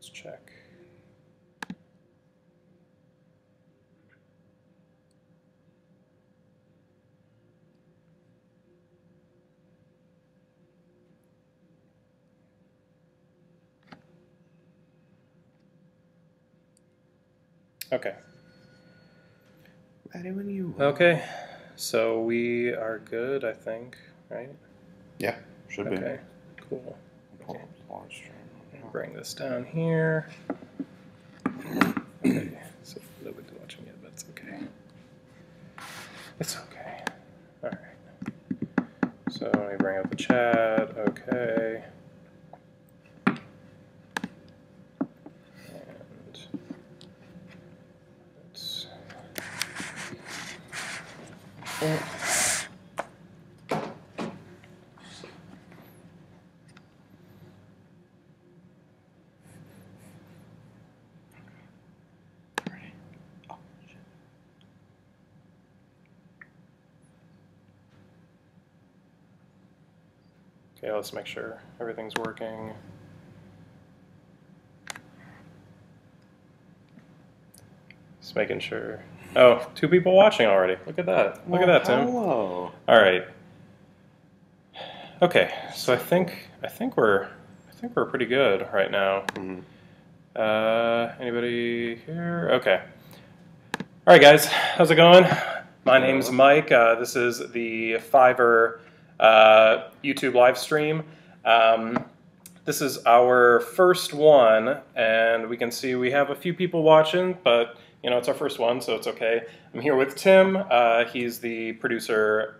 Let's check. Okay. Ready when you are. Okay. So we are good, I think, right? Yeah, should be. Okay, cool. Pull Okay. up the live stream. Bring this down here. Okay, so nobody's watching it, but it's okay. It's okay. All right. So let me bring up the chat. Okay. And let's. Ready? Oh, shit. Okay, let's make sure everything's working. Just making sure. Oh, 2 people watching already. Look at that. Look at that, Tim. Hello. All right. Okay, so I think we're pretty good right now. Anybody here? Okay. All right, guys. How's it going? My name's Mike. This is the Fiverr YouTube live stream. This is our first one, and we can see we have a few people watching, but you know, it's our first one, so it's okay. I'm here with Tim. He's the producer,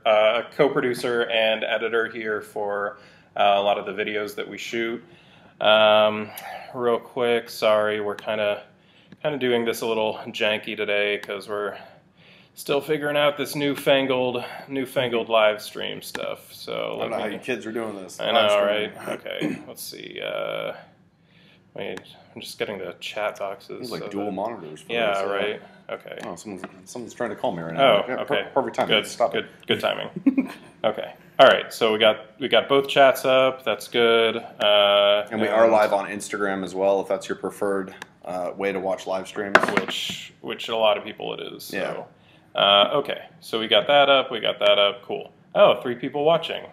co-producer, and editor here for a lot of the videos that we shoot. Real quick, sorry, we're kind of doing this a little janky today because we're still figuring out this newfangled live stream stuff. So I don't know how you kids are doing this. I know, right? Okay, let's see. Wait, I'm just getting the chat boxes. There's like so dual that, monitors. For yeah, this, right. Okay. Oh, someone's trying to call me right now. Oh, okay. Perfect timing. Good. Stop good. it. Good timing. Okay. All right. So we got both chats up. That's good. And we are live on Instagram as well, if that's your preferred way to watch live streams. Which a lot of people it is. So. Yeah. Okay. So we got that up. We got that up. Cool. Oh, 3 people watching.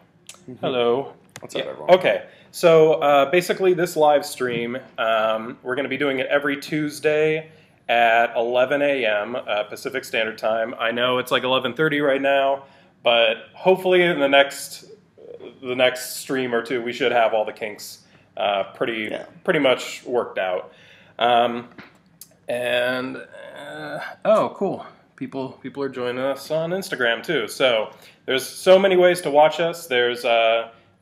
Hello. What's up, everyone? Okay. So basically, this live stream, we're going to be doing it every Tuesday at 11 a.m. Pacific Standard Time. I know it's like 11:30 right now, but hopefully in the next stream or two, we should have all the kinks pretty much worked out. Oh, cool. People are joining us on Instagram too. So there's so many ways to watch us. There's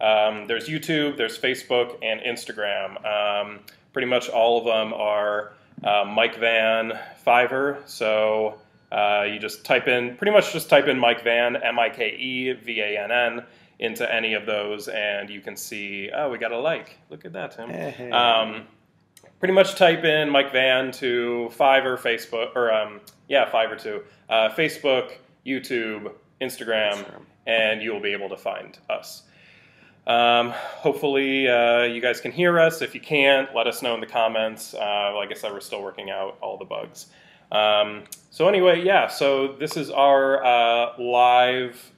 YouTube, there's Facebook, and Instagram. Pretty much all of them are Mike Van Fiverr. So you just type in Mike Van, MikeVann, into any of those, and you can see. Oh, we got a like. Look at that, Tim. Hey. Pretty much type in Mike Van to Fiverr, Facebook, or Fiverr too. Facebook, YouTube, Instagram, and you will be able to find us. Hopefully you guys can hear us. If you can't, let us know in the comments. Like I said, we're still working out all the bugs. So anyway, yeah, so this is our live...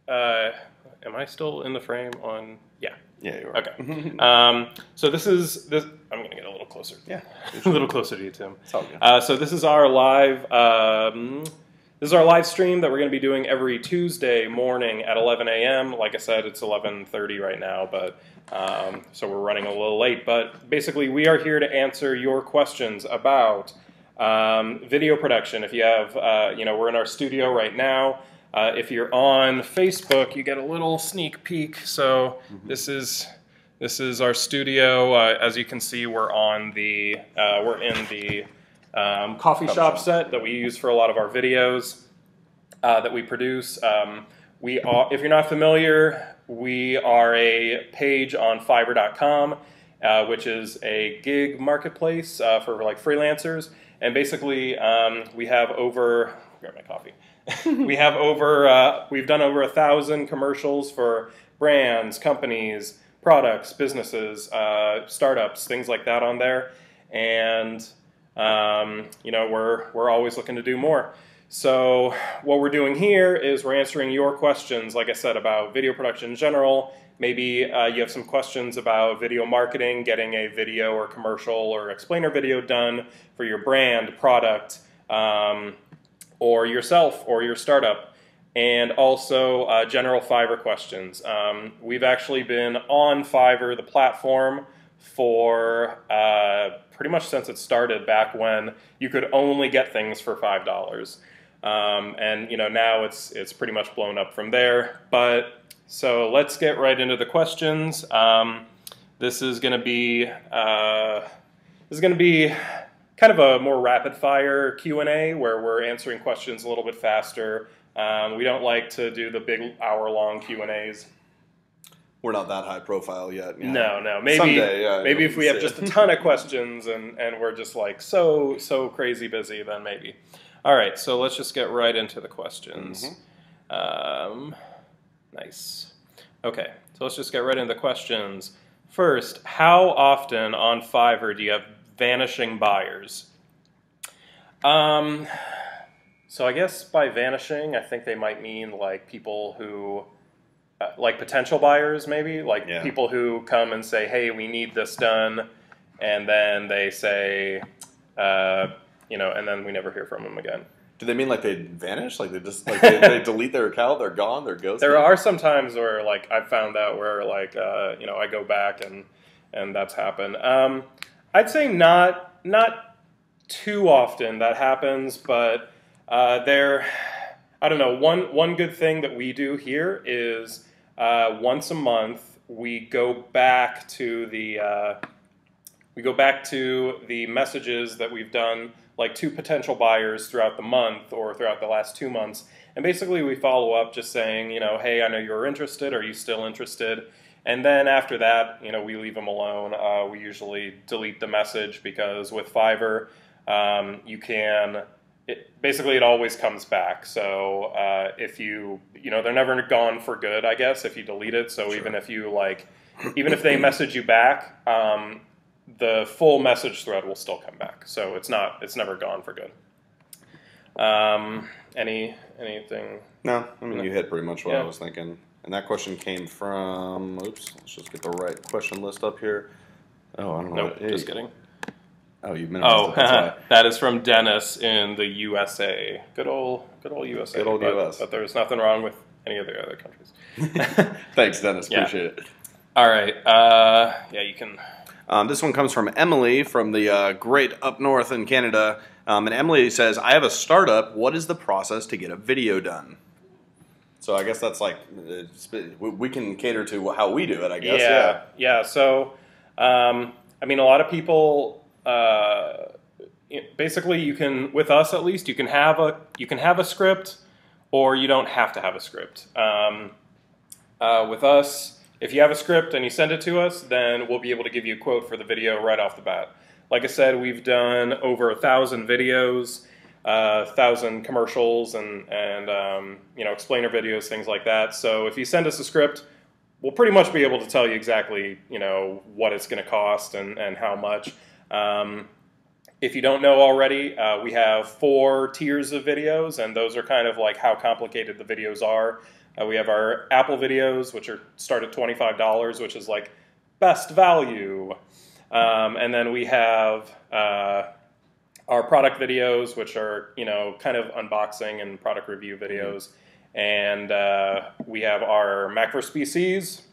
am I still in the frame on... Yeah. Yeah, you are. Okay. So this. I'm going to get a little closer. Yeah. A little closer to you, Tim. It's all good. So this is our live... This is our live stream that we're going to be doing every Tuesday morning at 11 a.m. Like I said, it's 11:30 right now, but so we're running a little late. But basically, we are here to answer your questions about video production. If you have, we're in our studio right now. If you're on Facebook, you get a little sneak peek. So this is our studio. As you can see, we're in the coffee shop set that we use for a lot of our videos that we produce. If you're not familiar, we are a page on Fiverr.com, which is a gig marketplace for like freelancers. And basically, we have over. Grab my coffee. We've done over 1,000 commercials for brands, companies, products, businesses, startups, things like that on there. and we're always looking to do more. So what we're doing here is we're answering your questions, like I said, about video production in general. Maybe you have some questions about video marketing, getting a video or commercial or explainer video done for your brand, product, or yourself or your startup. And also general Fiverr questions. We've actually been on Fiverr, the platform, for pretty much since it started back when you could only get things for $5. And now it's pretty much blown up from there. But so let's get right into the questions. This is going to be kind of a more rapid fire Q&A where we're answering questions a little bit faster. We don't like to do the big hour-long Q&As. We're not that high profile yet. No. Maybe someday, maybe if we have just a ton of questions and we're just like so crazy busy, then maybe. All right, so let's just get right into the questions. Nice. Okay, so let's just get right into the questions. First, how often on Fiverr do you have vanishing buyers? So I guess by vanishing, I think they might mean like people who, like potential buyers maybe, like people who come and say, hey, we need this done, and then they say, and then we never hear from them again. Do they mean like they vanish? Like they just they delete their account, they're gone, they're ghosted? There are some times where like I've found out where like I go back and that's happened. I'd say not too often that happens, but I don't know. One good thing that we do here is once a month we go back to the messages that we've done, like to potential buyers throughout the month or throughout the last 2 months. And basically we follow up just saying, hey, I know you're interested. Are you still interested? And then after that, we leave them alone. We usually delete the message because with Fiverr, basically it always comes back. So if they're never gone for good, I guess, if you delete it. So sure. even if they message you back, the full message thread will still come back. So it's never gone for good. Anything? No, I mean, you hit pretty much what I was thinking. And that question came from, let's just get the right question list up here. Oh, I don't know. Nope, just kidding. Oh, you minimized it. That is from Dennis in the USA. Good old USA. Good old US. But there's nothing wrong with any of the other countries. Thanks, Dennis. Appreciate it. All right. You can. This one comes from Emily from the great up north in Canada. And Emily says, I have a startup. What is the process to get a video done? So I guess that's like, we can cater to how we do it, I guess. Yeah. So, a lot of people, basically you can, with us at least, you can have a script or you don't have to have a script. With us, if you have a script and you send it to us, then we'll be able to give you a quote for the video right off the bat. Like I said, we've done over 1,000 videos, 1,000 commercials, and explainer videos, things like that. So if you send us a script, we'll pretty much be able to tell you exactly what it's going to cost and how much. If you don't know already, we have 4 tiers of videos, and those are kind of like how complicated the videos are. We have our Apple videos, which start at $25, which is like best value. And then we have our product videos, which are kind of unboxing and product review videos. And we have our Mac vs. PCs,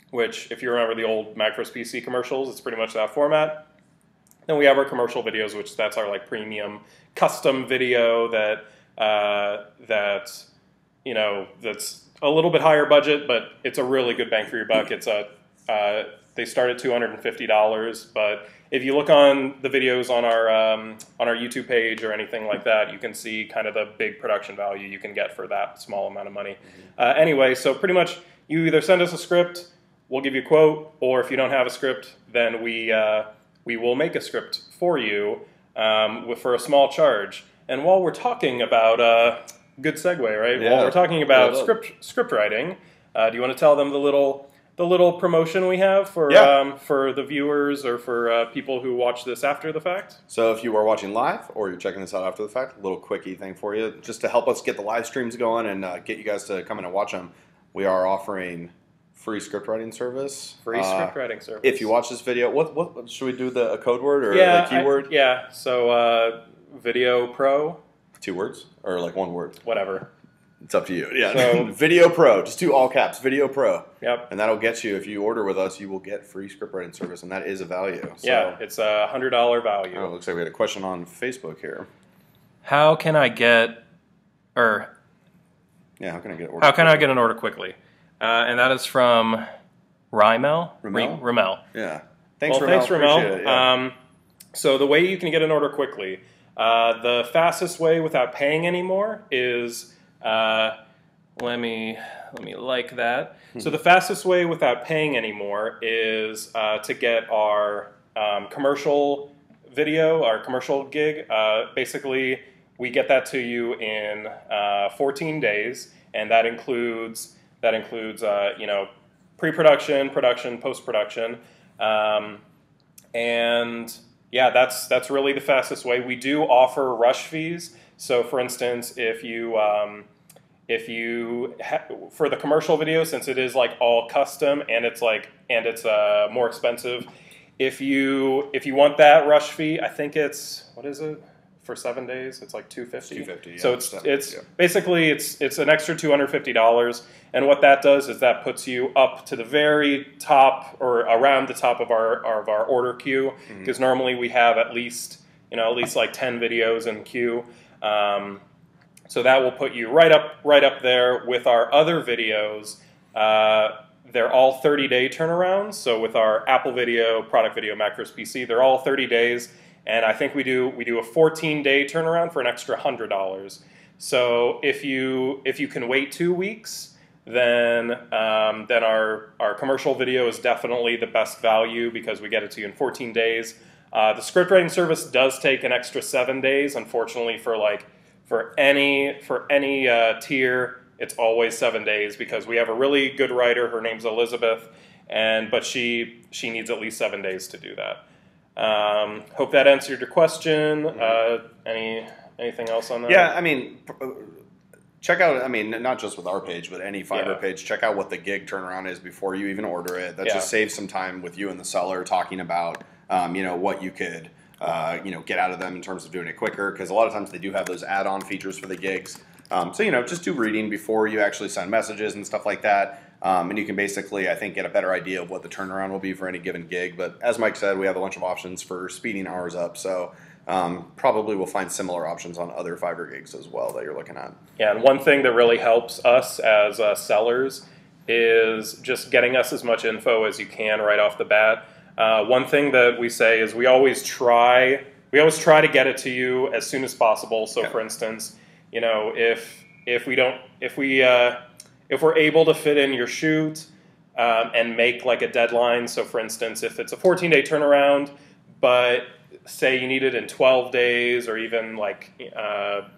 which if you remember the old Mac vs. PC commercials, it's pretty much that format. Then we have our commercial videos, which that's our like premium custom video that's a little bit higher budget, but it's a really good bang for your buck. They start at $250, but if you look on the videos on our YouTube page or anything like that, you can see kind of the big production value you can get for that small amount of money. Anyway, so pretty much you either send us a script, we'll give you a quote, or if you don't have a script, then we will make a script for you for a small charge. And while we're talking about good segue, right? Yeah. While we're talking about script writing, do you want to tell them the the little promotion we have for the viewers or for people who watch this after the fact? So if you are watching live or you're checking this out after the fact, a little quickie thing for you, just to help us get the live streams going and get you guys to come in and watch them. We are offering free script writing service. Free script writing service. If you watch this video, what should we do? A code word or a keyword? So Video Pro. 2 words or like 1 word? Whatever. It's up to you. Yeah. So, Video Pro. Just do all caps. Video Pro. Yep. And that'll get you, if you order with us, you will get free script writing service, and that is a value. So, yeah, it's a $100 value. Oh, it looks like we had a question on Facebook here. How can I get, how can I get an order? How can I get an order quickly? And that is from Rymel. Ramel? Yeah. Thanks, Ramel. Thanks, Ramel. Appreciate it, yeah. So the way you can get an order quickly, the fastest way without paying anymore is, let me like that. So the fastest way without paying anymore is to get our commercial video, our commercial gig. Basically, we get that to you in 14 days, and that includes pre-production, production, post-production, and yeah, that's really the fastest way. We do offer rush fees. So, for instance, if you for the commercial video, since it is like all custom and it's more expensive, if you want that rush fee, I think it's, what is it? For 7 days, it's like $250. $250, yeah. So it's basically it's an extra $250, and what that does is that puts you up to the very top or around the top of our order queue, because normally we have at least like 10 videos in queue. So that will put you right up there with our other videos. They're all 30-day turnarounds. So with our Apple Video, Product Video, Macros PC, they're all 30 days. And I think we do a 14-day turnaround for an extra $100. So if you can wait 2 weeks, then our commercial video is definitely the best value because we get it to you in 14 days. The script writing service does take an extra 7 days. Unfortunately, for any tier, it's always 7 days because we have a really good writer. Her name's Elizabeth, but she needs at least 7 days to do that. Hope that answered your question. Anything else on that? Yeah, I mean, check out, not just with our page, but any Fiverr page, check out what the gig turnaround is before you even order it. That just saves some time with you and the seller talking about, what you could, get out of them in terms of doing it quicker. Because a lot of times they do have those add-on features for the gigs. So, just do reading before you actually send messages and stuff like that. And you can basically, I think, get a better idea of what the turnaround will be for any given gig. But as Mike said, we have a bunch of options for speeding ours up. So probably we'll find similar options on other Fiverr gigs as well that you're looking at. Yeah, and one thing that really helps us as sellers is just getting us as much info as you can right off the bat. One thing that we say is we always try to get it to you as soon as possible. So, for instance, if we're able to fit in your shoot and make like a deadline, so for instance, if it's a 14-day turnaround, but say you need it in 12 days or even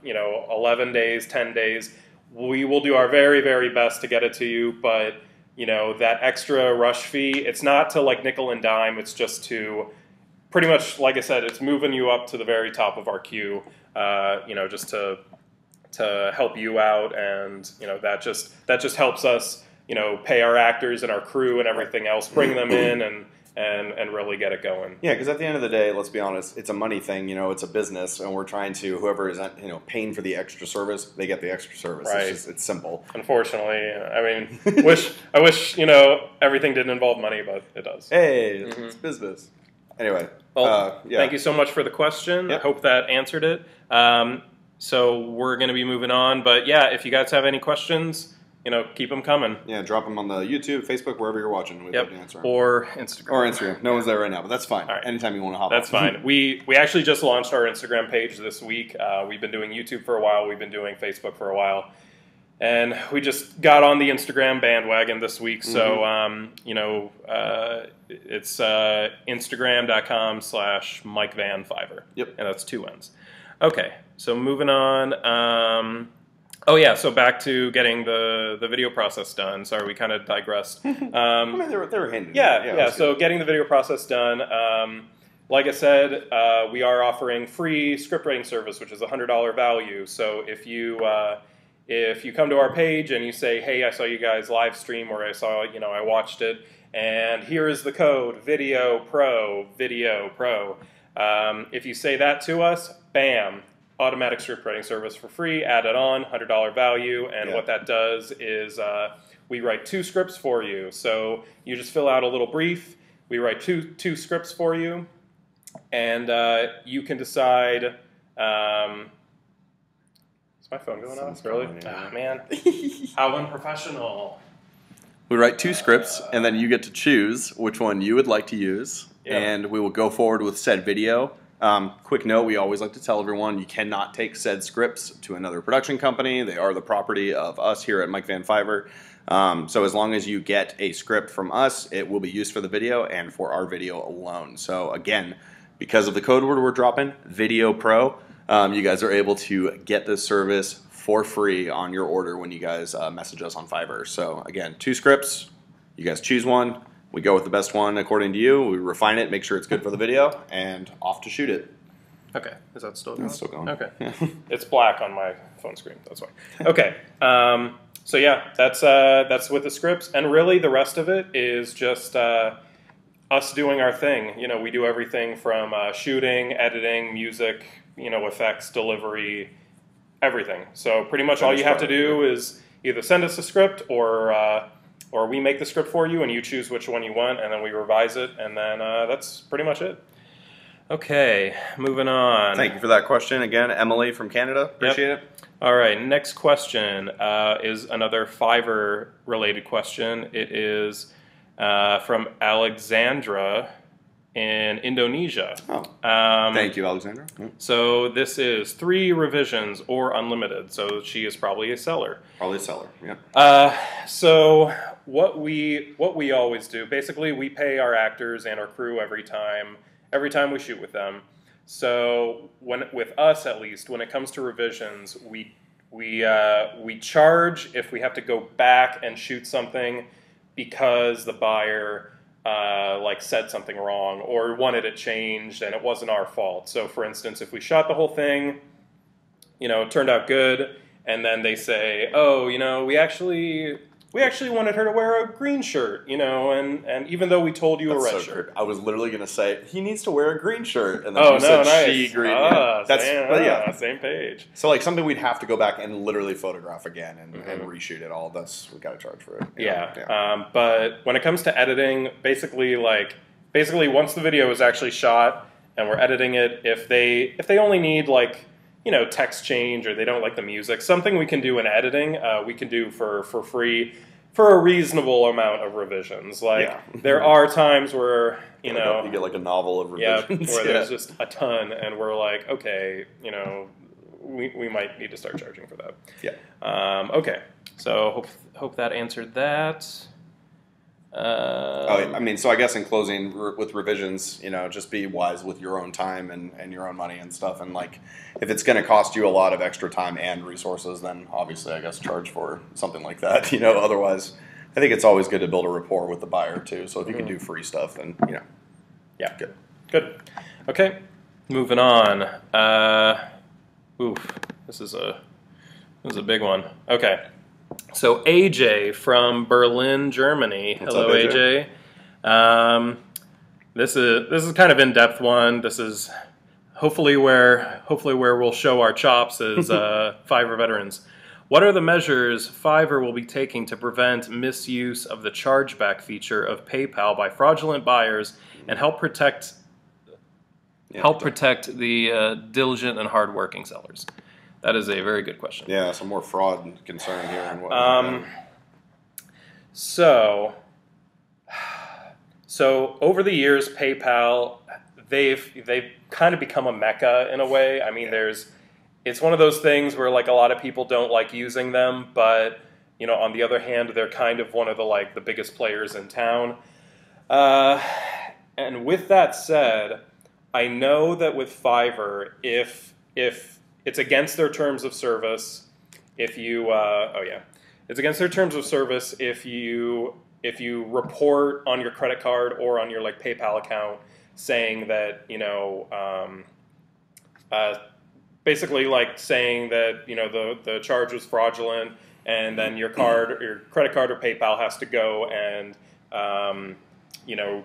11 days, 10 days, we will do our very, very best to get it to you. But, that extra rush fee, it's not to like nickel and dime, it's just to pretty much, like I said, it's moving you up to the very top of our queue, just to help you out, and that just helps us pay our actors and our crew and everything else, bring them in and really get it going. Yeah, because at the end of the day, let's be honest, it's a money thing. It's a business, and we're trying to, whoever is paying for the extra service, they get the extra service. Right. It's simple. Unfortunately, I wish everything didn't involve money, but it does. Hey, it's business. Anyway, thank you so much for the question. Yep. I hope that answered it. So we're going to be moving on, but yeah, if you guys have any questions, keep them coming. Yeah, drop them on the YouTube, Facebook, wherever you're watching. We'd love to answer them. Or Instagram. No one's there right now, but that's fine. All right. Anytime you want to hop on. That's fine. We actually just launched our Instagram page this week. We've been doing YouTube for a while. We've been doing Facebook for a while. And we just got on the Instagram bandwagon this week. So, it's Instagram.com/MikeVanFiverr. Yep. And that's 2 N's. Okay, so moving on. Oh yeah, so back to getting the video process done. Sorry, we kind of digressed. I mean, they were handy. Yeah. So getting the video process done. Like I said, we are offering free script writing service, which is a $100 value. So if you come to our page and you say, "Hey, I saw you guys live stream," or I watched it, and here is the code Video Pro, Video Pro. If you say that to us, bam. Automatic script writing service for free, add it on, $100 value, and what that does is we write 2 scripts for you. So you just fill out a little brief, we write two scripts for you, and you can decide... is my phone going off? Really? Oh, man. How unprofessional. We write 2 scripts, and then you get to choose which one you would like to use, and we will go forward with said video. Quick note, we always like to tell everyone you cannot take said scripts to another production company. They are the property of us here at Mike Van Fiverr. So as long as you get a script from us, it will be used for the video and for our video alone. So again, because of the code word we're dropping, Video Pro, you guys are able to get this service for free on your order when you guys message us on Fiverr. So again, 2 scripts, you guys choose one. We go with the best one according to you. We refine it, make sure it's good for the video, and off to shoot it. Okay, is that still going? It's still going. Okay, it's black on my phone screen. That's why. Okay, so yeah, that's with the scripts, and really the rest of it is just us doing our thing. You know, we do everything from shooting, editing, music, effects, delivery, everything. So pretty much all you have to do is either send us a script or we make the script for you and you choose which one you want, and then we revise it, and then that's pretty much it. Okay, moving on. Thank you for that question again, Emily from Canada. Appreciate it. All right, next question is another Fiverr-related question. It is from Alexandra in Indonesia. Oh, thank you, Alexandra. So this is 3 revisions or unlimited. So she is probably a seller. Probably a seller. Yeah. So what we always do, basically, we pay our actors and our crew every time we shoot with them. So with us at least, when it comes to revisions, we charge if we have to go back and shoot something because the buyer said something wrong or wanted it changed and it wasn't our fault. So for instance, if we shot the whole thing, it turned out good, and then they say, oh, we actually wanted her to wear a green shirt, and even though we told you a red shirt. I was literally going to say, he needs to wear a green shirt, and then you said nice. She green. Same page. So something we'd have to go back and literally photograph again and reshoot it all. We got to charge for it. Yeah. But when it comes to editing, basically once the video is actually shot and we're editing it, if they only need text change, or they don't like the music, something we can do in editing, we can do for free for a reasonable amount of revisions. There are times where you get like a novel of revisions, where there's just a ton, and we're like, okay, we might need to start charging for that. Yeah. Okay. So hope that answered that. So I guess in closing, with revisions, just be wise with your own time and your own money and stuff. And if it's going to cost you a lot of extra time and resources, then obviously I guess charge for something like that. Otherwise, I think it's always good to build a rapport with the buyer too. So if you can do free stuff, then yeah, good. Okay, moving on. This is a big one. Okay. So AJ from Berlin, Germany. What's Hello, up, AJ. This is kind of in-depth one. This is hopefully where we'll show our chops as Fiverr veterans. What are the measures Fiverr will be taking to prevent misuse of the chargeback feature of PayPal by fraudulent buyers and help protect the diligent and hardworking sellers? That is a very good question. Yeah, some more fraud concern here and whatnot. So over the years, PayPal, they've kind of become a mecca in a way. I mean, it's one of those things where a lot of people don't like using them, but on the other hand, they're kind of one of the biggest players in town. And with that said, I know that with Fiverr, if it's against their terms of service, if you it's against their terms of service if you report on your credit card or on your like PayPal account saying that basically like saying that the charge was fraudulent, and then your credit card or PayPal has to go and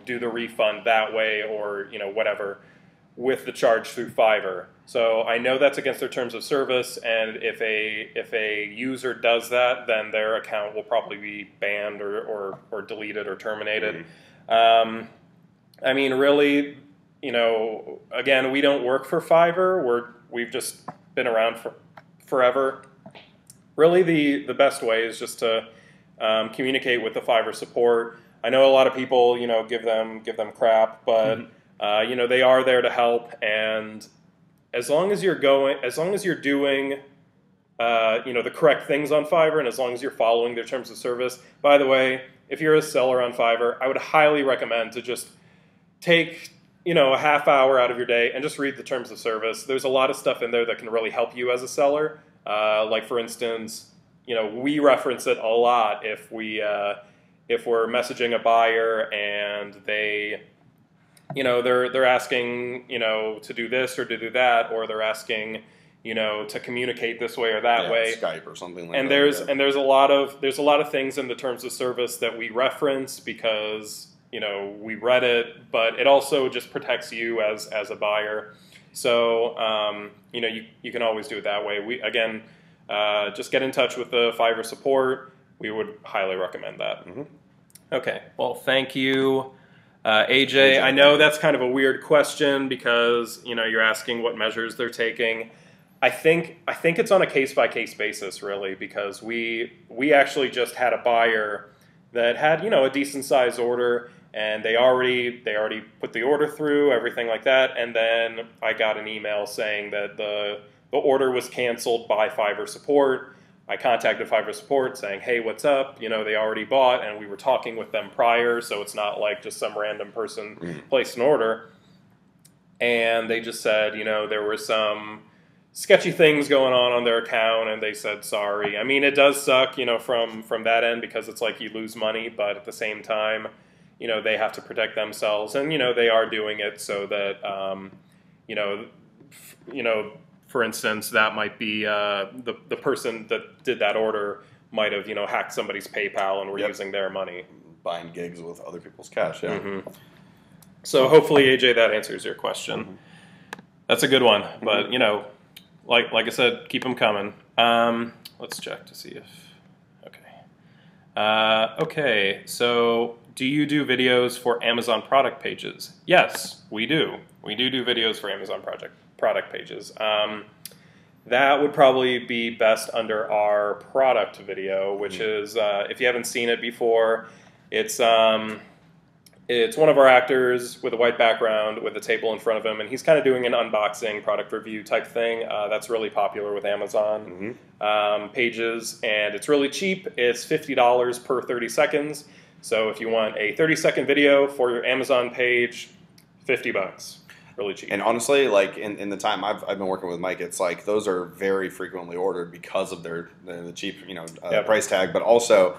do the refund that way, or whatever, with the charge through Fiverr. So I know that's against their terms of service, and if a user does that, then their account will probably be banned or deleted or terminated. Mm-hmm. I mean, really, again, we don't work for Fiverr. We've just been around for forever. Really, the best way is just to communicate with the Fiverr support. I know a lot of people, give them crap, but mm-hmm. They are there to help. And as long as you're doing, the correct things on Fiverr, and as long as you're following their terms of service. By the way, if you're a seller on Fiverr, I would highly recommend to just take a half hour out of your day and just read the terms of service. There's a lot of stuff in there that can really help you as a seller. Like for instance, we reference it a lot if we're messaging a buyer and they're asking to do this or to do that, or they're asking to communicate this way or that way, Skype or something like and that. There's a lot of things in the terms of service that we reference because we read it, but it also just protects you as a buyer. So you can always do it that way. We again just get in touch with the Fiverr support. We would highly recommend that. Mm-hmm. Okay, well, thank you, AJ. I know that's kind of a weird question because you're asking what measures they're taking. I think it's on a case-by-case basis, really, because we actually just had a buyer that had a decent-sized order, and they already put the order through, everything like that, and then I got an email saying that the order was canceled by Fiverr support. I contacted Fiverr support saying, hey, what's up? They already bought, and we were talking with them prior, so it's not like just some random person placed an order. And they just said, there were some sketchy things going on their account, and they said sorry. I mean, it does suck, from that end, because it's like you lose money, but at the same time, they have to protect themselves, and they are doing it so that for instance, that might be the person that did that order might have hacked somebody's PayPal and were using their money, buying gigs with other people's cash. Yeah. Mm-hmm. So hopefully, AJ, that answers your question. Mm-hmm. That's a good one, but mm-hmm. Like I said, keep them coming. Let's check to see if okay. So, do you do videos for Amazon product pages? Yes, we do. We do videos for Amazon product pages. That would probably be best under our product video, which is, if you haven't seen it before, it's one of our actors with a white background with a table in front of him, and he's kind of doing an unboxing product review type thing. That's really popular with Amazon pages, and it's really cheap. It's $50 per 30 seconds. So if you want a 30-second video for your Amazon page, $50. Really cheap. And honestly, like in the time I've been working with Mike, it's like those are very frequently ordered because of the cheap price tag, but also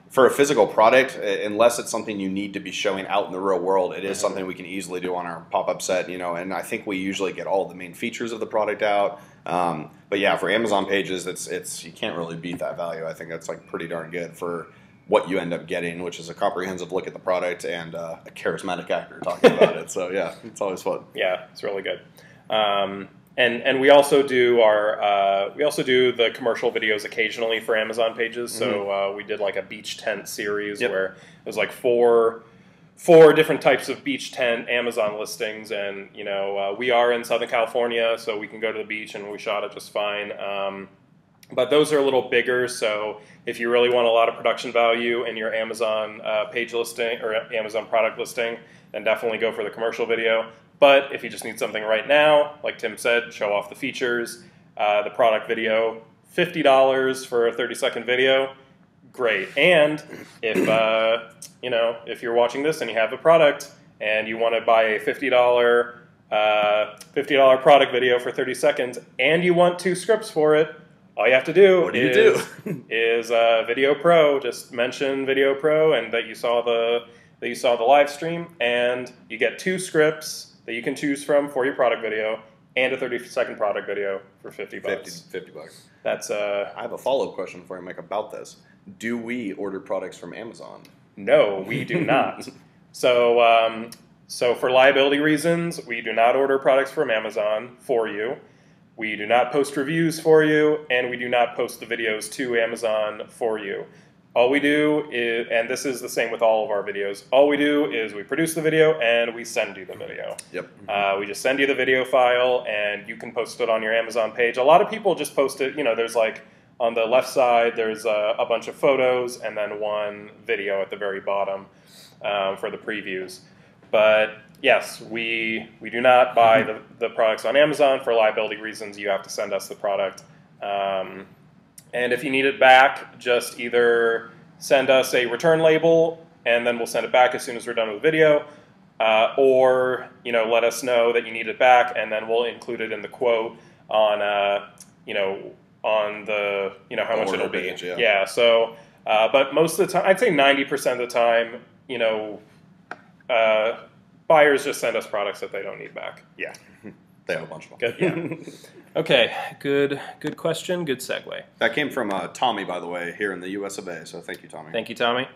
for a physical product, unless it's something you need to be showing out in the real world, it is something we can easily do on our pop-up set, and I think we usually get all the main features of the product out. But yeah, for Amazon pages, it's you can't really beat that value. I think that's like pretty darn good for what you end up getting, which is a comprehensive look at the product and a charismatic actor talking about it. So yeah, it's always fun. Yeah, it's really good. And we also do the commercial videos occasionally for Amazon pages. So we did like a beach tent series where it was like four different types of beach tent Amazon listings, and we are in Southern California, so we can go to the beach, and we shot it just fine. But those are a little bigger, so if you really want a lot of production value in your Amazon page listing or Amazon product listing, then definitely go for the commercial video. But if you just need something right now, like Tim said, show off the features, the product video, $50 for a 30-second video, great. And if you're watching this and you have a product and you want to buy a $50 product video for 30 seconds and you want 2 scripts for it, All you have to do What do you do? is Video Pro. Just mention Video Pro and that you saw the live stream, and you get 2 scripts that you can choose from for your product video and a 30-second product video for $50. 50 bucks. That's I have a follow-up question for you, Mike, about this. Do we order products from Amazon? No, we do not. So for liability reasons, we do not order products from Amazon for you. We do not post reviews for you, and we do not post the videos to Amazon for you. All we do is, and this is the same with all of our videos, all we do is we produce the video and we send you the video. Yep. We just send you the video file and you can post it on your Amazon page. A lot of people just post it, there's like on the left side, there's a bunch of photos and then one video at the very bottom for the previews. But yes, we do not buy the products on Amazon for liability reasons. You have to send us the product. And if you need it back, just either send us a return label, and then we'll send it back as soon as we're done with the video, or let us know that you need it back, and then we'll include it in the quote on on the how much it'll be. Page, yeah. Yeah. So, but most of the time, I'd say 90% of the time, buyers just send us products that they don't need back. Yeah. They have a bunch of them. Good. Yeah. Okay. Good question. Good segue. That came from Tommy, by the way, here in the US of A. So thank you, Tommy. Thank you, Tommy.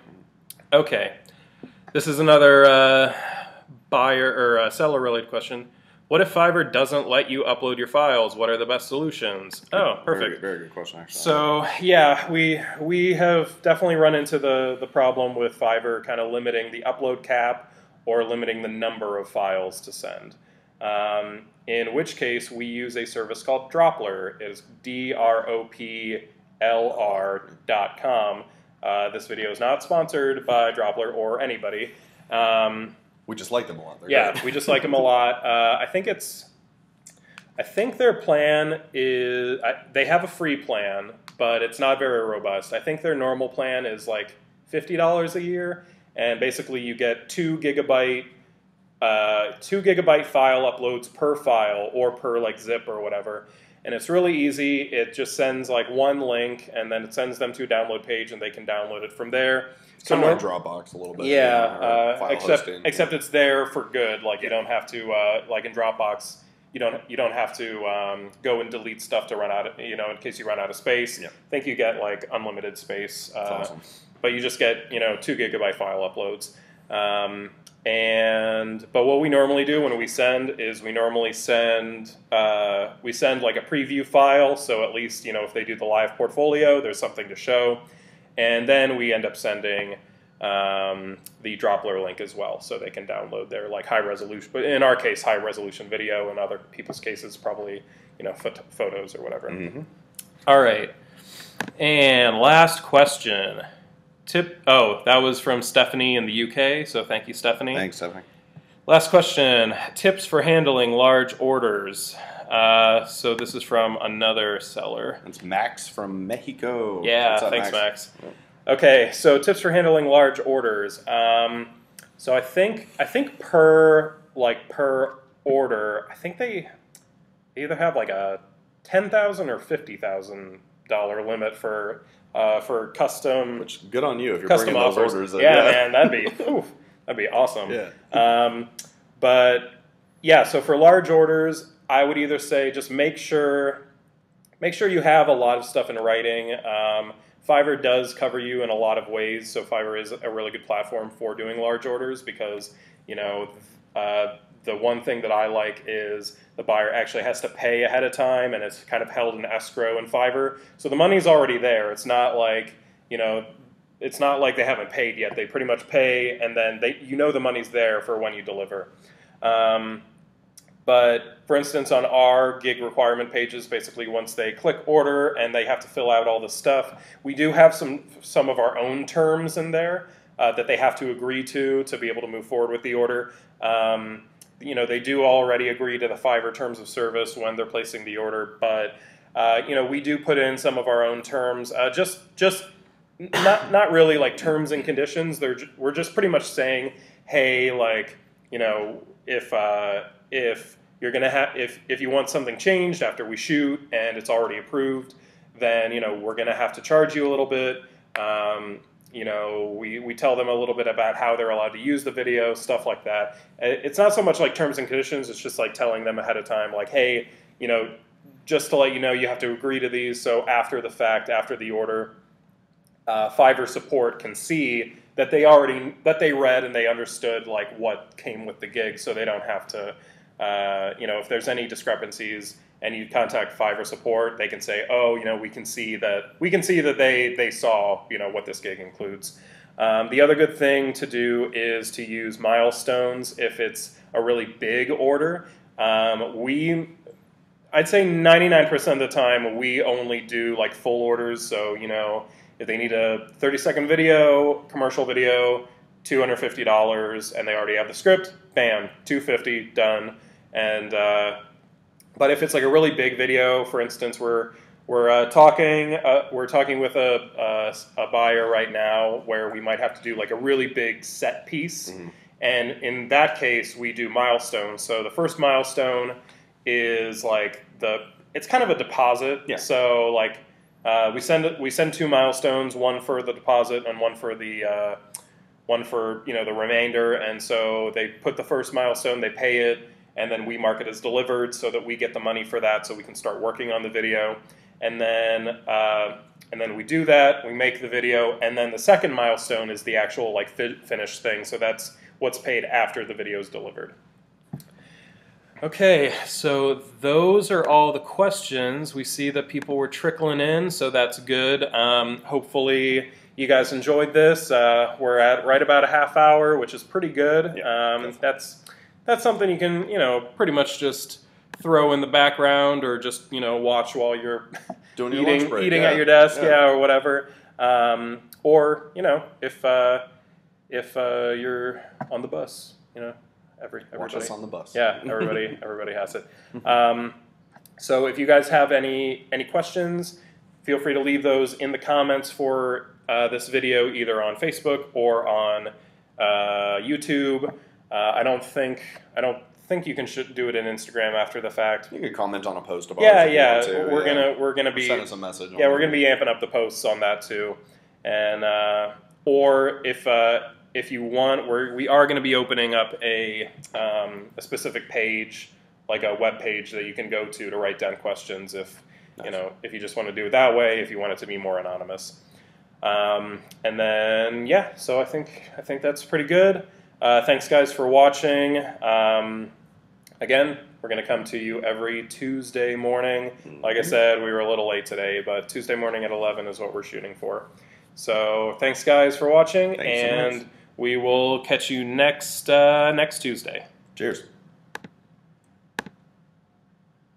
Okay. This is another buyer or seller related question. What if Fiverr doesn't let you upload your files? What are the best solutions? Oh, perfect. Very good question, actually. So yeah, we have definitely run into the problem with Fiverr kind of limiting the upload cap or limiting the number of files to send. In which case, we use a service called Droppler. It is DROPLR.com. This video is not sponsored by Droppler or anybody. We just like them a lot. We just like them a lot. I think their plan is, they have a free plan, but it's not very robust. I think their normal plan is like $50 a year, and basically you get 2 gigabyte file uploads per file or per like zip or whatever. And it's really easy. It just sends like one link and then it sends them to a download page and they can download it from there. It's kind of like Dropbox a little bit. Yeah, hosting. except it's there for good. Like you don't have to like in Dropbox, you don't have to go and delete stuff to run out of, in case you run out of space. Yep. I think you get like unlimited space. That's awesome. But you just get 2 gigabyte file uploads. But what we normally do when we send is we normally send like a preview file, so at least if they do the live portfolio, there's something to show, and then we end up sending the Droppler link as well, so they can download their like high resolution, but in our case high resolution video, in other people's cases probably photos or whatever. Mm-hmm. All right, and last question. That was from Stephanie in the UK, so thank you, Stephanie. Thanks, Stephanie. Last question. Tips for handling large orders. So this is from another seller. It's Max from Mexico. Yeah, What's up, thanks, Max. Okay, so tips for handling large orders. So I think per order, I think they either have like a $10,000 or $50,000 limit for custom. Which good on you if you're custom bringing those offers. orders. Man, that'd be awesome. Yeah. But yeah, so for large orders, I would either say just make sure you have a lot of stuff in writing. Fiverr does cover you in a lot of ways, so Fiverr is a really good platform for doing large orders because the one thing that I like is the buyer actually has to pay ahead of time, and it's kind of held in escrow in Fiverr. So the money's already there. It's not like it's not like they haven't paid yet. They pretty much pay, and then the money's there for when you deliver. But for instance, on our gig requirement pages, basically once they click order and they have to fill out all this stuff, we do have some of our own terms in there that they have to agree to be able to move forward with the order. They do already agree to the Fiverr terms of service when they're placing the order, but we do put in some of our own terms, just not really like terms and conditions. We're just pretty much saying, hey, like if you're gonna if you want something changed after we shoot and it's already approved, then we're going to have to charge you a little bit. We tell them a little bit about how they're allowed to use the video, stuff like that. It's not so much like terms and conditions. It's just like telling them ahead of time, like, hey, just to let you know, you have to agree to these. So after the fact, after the order, Fiverr support can see that they read and they understood like what came with the gig, so they don't have to, if there's any discrepancies and you contact Fiverr support, they can say, oh, we can see that they saw what this gig includes. The other good thing to do is to use milestones if it's a really big order. I'd say 99% of the time we only do like full orders. So if they need a 30-second video, commercial video, $250, and they already have the script, bam, $250, done. And but if it's like a really big video, for instance, we're talking with a buyer right now where we might have to do like a really big set piece, and in that case we do milestones. So the first milestone is like it's kind of a deposit. Yeah. So like we send 2 milestones, one for the deposit and one for the the remainder. And so they put the first milestone, they pay it, and then we mark it as delivered so that we get the money for that, so we can start working on the video. And then we do that, we make the video, and then the second milestone is the actual like finished thing. So that's what's paid after the video is delivered. Okay, so those are all the questions. We see that people were trickling in, so that's good. Hopefully you guys enjoyed this. We're at right about a half hour, which is pretty good. Yeah, that's something you can, pretty much just throw in the background or just, watch while you're eating at your desk, or whatever. Or, if you're on the bus, everybody. Watch us on the bus. Yeah, everybody has it. So if you guys have any questions, feel free to leave those in the comments for this video, either on Facebook or on YouTube. I don't think you can do it in Instagram after the fact. You could comment on a post about it. Yeah. We're gonna be send us a message. Yeah, we're gonna be amping up the posts on that too, and or if you want, we are going to be opening up a specific page, like a web page that you can go to write down questions if if you just want to do it that way, if you want it to be more anonymous. And then so I think that's pretty good. Thanks guys for watching. Again, we're going to come to you every Tuesday morning. Like I said, we were a little late today, but Tuesday morning at 11 is what we're shooting for. So thanks guys for watching, and we will catch you next Tuesday. Cheers.